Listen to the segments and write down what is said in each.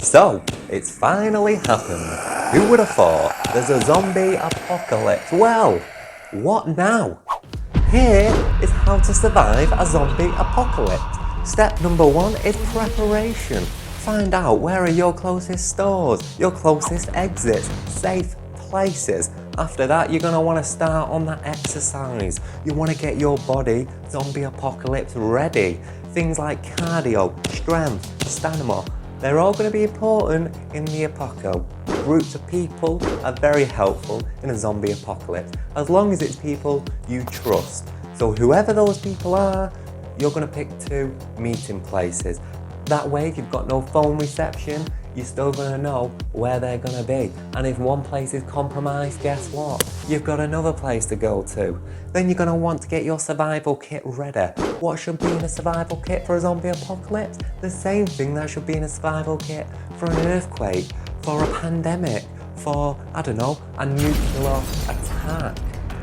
So, it's finally happened. Who would have thought there's a zombie apocalypse? Well, what now? Here is how to survive a zombie apocalypse. Step number 1 is preparation. Find out where are your closest stores, your closest exits, safe places. After that, you're going to want to start on that exercise. You want to get your body zombie apocalypse ready. Things like cardio, strength, stamina, they're all going to be important in the apocalypse. Groups of people are very helpful in a zombie apocalypse, as long as it's people you trust. So whoever those people are, you're going to pick 2 meeting places. That way, if you've got no phone reception, you're still going to know where they're going to be. And if one place is compromised, guess what? You've got another place to go to. Then you're going to want to get your survival kit ready. What should be in a survival kit for a zombie apocalypse? The same thing that should be in a survival kit for an earthquake, for a pandemic, for, I don't know, a nuclear attack.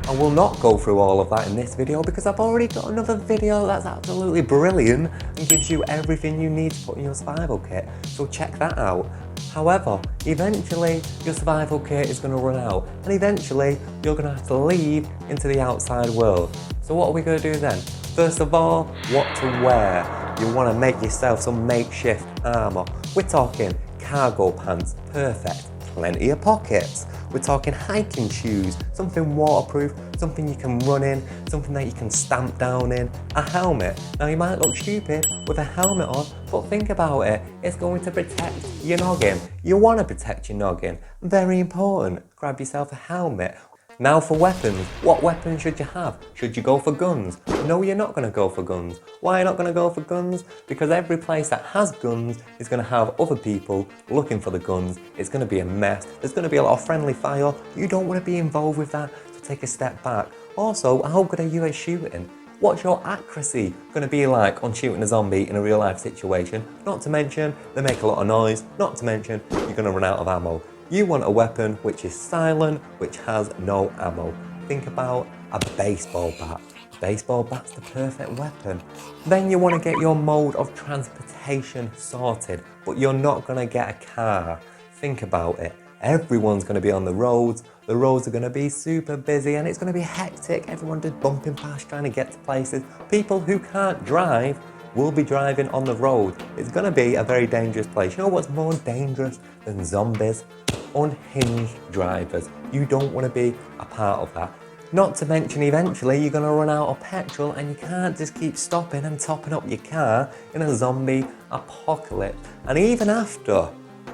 I will not go through all of that in this video because I've already got another video that's absolutely brilliant and gives you everything you need to put in your survival kit, so check that out. However, eventually your survival kit is going to run out and eventually you're going to have to leave into the outside world. So what are we going to do then? First of all, what to wear. You want to make yourself some makeshift armour. We're talking cargo pants, perfect, plenty of pockets. We're talking hiking shoes, something waterproof, something you can run in, something that you can stamp down in, a helmet. Now you might look stupid with a helmet on, but think about it, it's going to protect your noggin. You want to protect your noggin, very important. Grab yourself a helmet. Now for weapons, what weapons should you have? Should you go for guns? No, you're not going to go for guns. Why are you not going to go for guns? Because every place that has guns is going to have other people looking for the guns. It's going to be a mess. There's going to be a lot of friendly fire. You don't want to be involved with that, so take a step back. Also, how good are you at shooting? What's your accuracy going to be like on shooting a zombie in a real life situation? Not to mention, they make a lot of noise. Not to mention, you're going to run out of ammo. You want a weapon which is silent, which has no ammo. Think about a baseball bat. Baseball bat's the perfect weapon. Then you want to get your mode of transportation sorted, but you're not going to get a car. Think about it. Everyone's going to be on the roads are going to be super busy and it's going to be hectic. Everyone just bumping past trying to get to places. People who can't drive will be driving on the road. It's going to be a very dangerous place. You know what's more dangerous than zombies? Unhinged drivers. You don't want to be a part of that. Not to mention eventually you're going to run out of petrol and you can't just keep stopping and topping up your car in a zombie apocalypse. And even after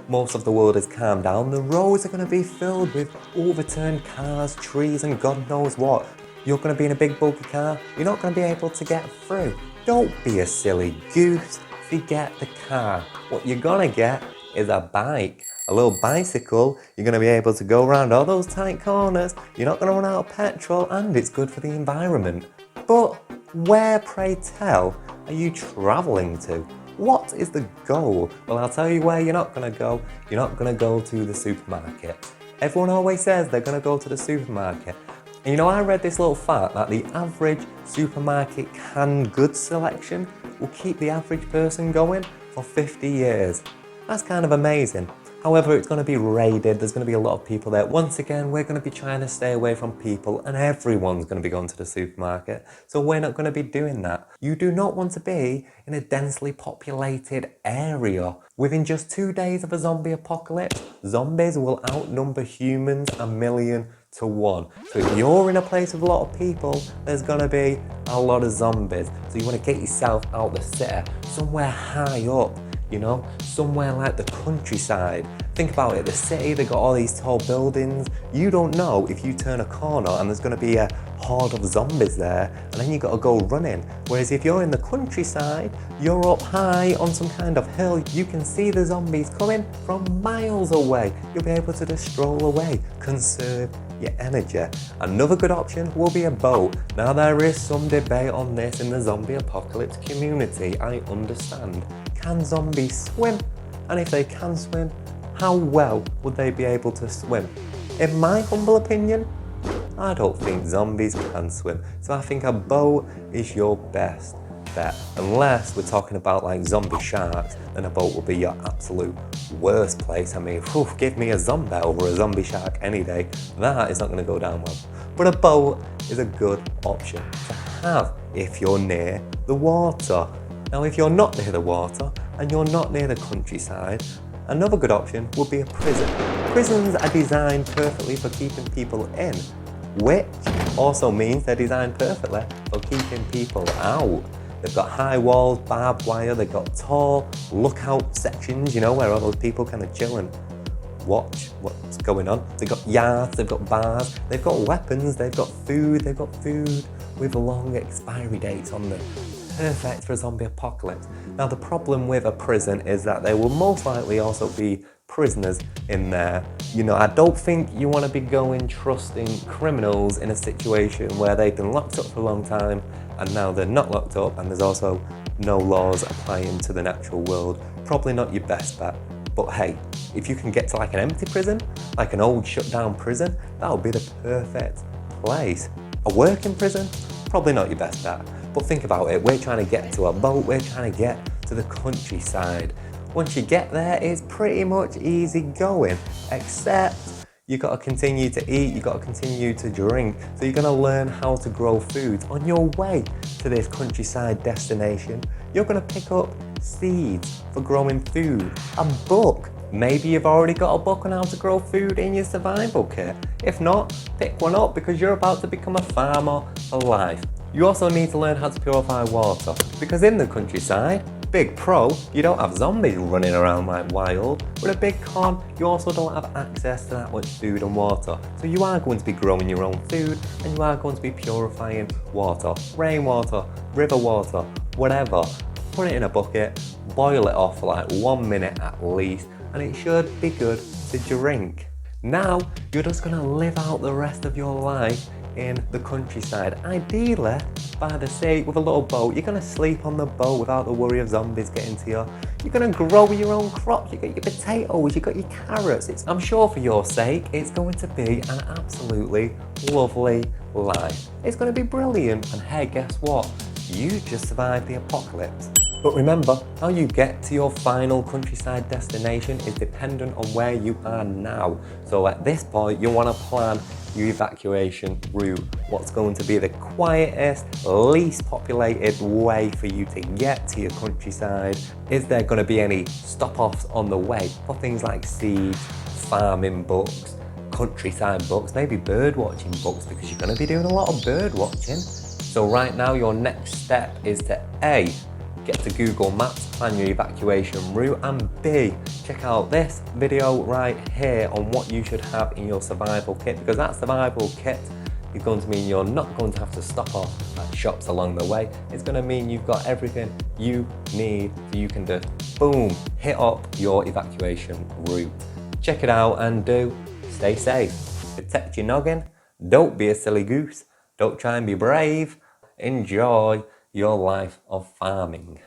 most of the world has calmed down, the roads are going to be filled with overturned cars, trees and God knows what. You're going to be in a big bulky car, you're not going to be able to get through. Don't be a silly goose, forget the car. What you're going to get is a bike. A little bicycle, you're going to be able to go around all those tight corners, you're not going to run out of petrol and it's good for the environment. But where, pray tell, are you travelling to? What is the goal? Well, I'll tell you where you're not going to go. You're not going to go to the supermarket. Everyone always says they're going to go to the supermarket. And you know, I read this little fact that the average supermarket canned goods selection will keep the average person going for 50 years. That's kind of amazing. However, it's going to be raided, there's going to be a lot of people there. Once again, we're going to be trying to stay away from people and everyone's going to be going to the supermarket. So we're not going to be doing that. You do not want to be in a densely populated area. Within just 2 days of a zombie apocalypse, zombies will outnumber humans 1,000,000 to 1. So if you're in a place with a lot of people, there's going to be a lot of zombies. So you want to get yourself out the city, somewhere high up. You know, somewhere like the countryside. Think about it, the city, they've got all these tall buildings. You don't know if you turn a corner and there's going to be a horde of zombies there and then you've got to go running. Whereas if you're in the countryside, you're up high on some kind of hill, you can see the zombies coming from miles away. You'll be able to just stroll away, conserve your energy. Another good option will be a boat. Now there is some debate on this in the zombie apocalypse community, I understand. Can zombies swim? And if they can swim, how well would they be able to swim? In my humble opinion, I don't think zombies can swim. So I think a boat is your best. bet. Unless we're talking about like zombie sharks, then a boat will be your absolute worst place. I mean, whew, give me a zombie over a zombie shark any day. That is not going to go down well. But a boat is a good option to have if you're near the water. Now, if you're not near the water and you're not near the countryside, another good option would be a prison. Prisons are designed perfectly for keeping people in, which also means they're designed perfectly for keeping people out. They've got high walls, barbed wire, they've got tall lookout sections, you know, where all those people kind of chill and watch what's going on. They've got yards, they've got bars, they've got weapons, they've got food with long expiry dates on them. Perfect for a zombie apocalypse. Now, the problem with a prison is that there will most likely also be prisoners in there. You know, I don't think you want to be going trusting criminals in a situation where they've been locked up for a long time and now they're not locked up and there's also no laws applying to the natural world. Probably not your best bet. But hey, if you can get to like an empty prison, like an old shut down prison, that would be the perfect place. A working prison, probably not your best bet. But think about it, we're trying to get to a boat, we're trying to get to the countryside. Once you get there, it's pretty much easy going, except you've got to continue to eat, you've got to continue to drink. So you're going to learn how to grow food. On your way to this countryside destination, you're going to pick up seeds for growing food, a book. Maybe you've already got a book on how to grow food in your survival kit. If not, pick one up because you're about to become a farmer for life. You also need to learn how to purify water because in the countryside, big pro, you don't have zombies running around like wild. With a big con, you also don't have access to that much food and water. So you are going to be growing your own food and you are going to be purifying water, rainwater, river water, whatever. Put it in a bucket, boil it off for like 1 minute at least, and it should be good to drink. Now, you're just gonna live out the rest of your life in the countryside, ideally by the sea with a little boat. You're gonna sleep on the boat without the worry of zombies getting to you. You're gonna grow your own crops, you got your potatoes, you got your carrots. I'm sure for your sake, it's going to be an absolutely lovely life. It's gonna be brilliant, and hey, guess what? You just survived the apocalypse. But remember, how you get to your final countryside destination is dependent on where you are now. So at this point, you want to plan your evacuation route. What's going to be the quietest, least populated way for you to get to your countryside? Is there going to be any stop-offs on the way for things like seeds, farming books, countryside books, maybe bird watching books, because you're going to be doing a lot of bird watching. So right now, your next step is to A, get to Google Maps, plan your evacuation route, and B, check out this video right here on what you should have in your survival kit, because that survival kit is going to mean you're not going to have to stop off at shops along the way. It's going to mean you've got everything you need so you can just, boom, hit up your evacuation route. Check it out and do stay safe. Protect your noggin. Don't be a silly goose. Don't try and be brave. Enjoy your life of farming.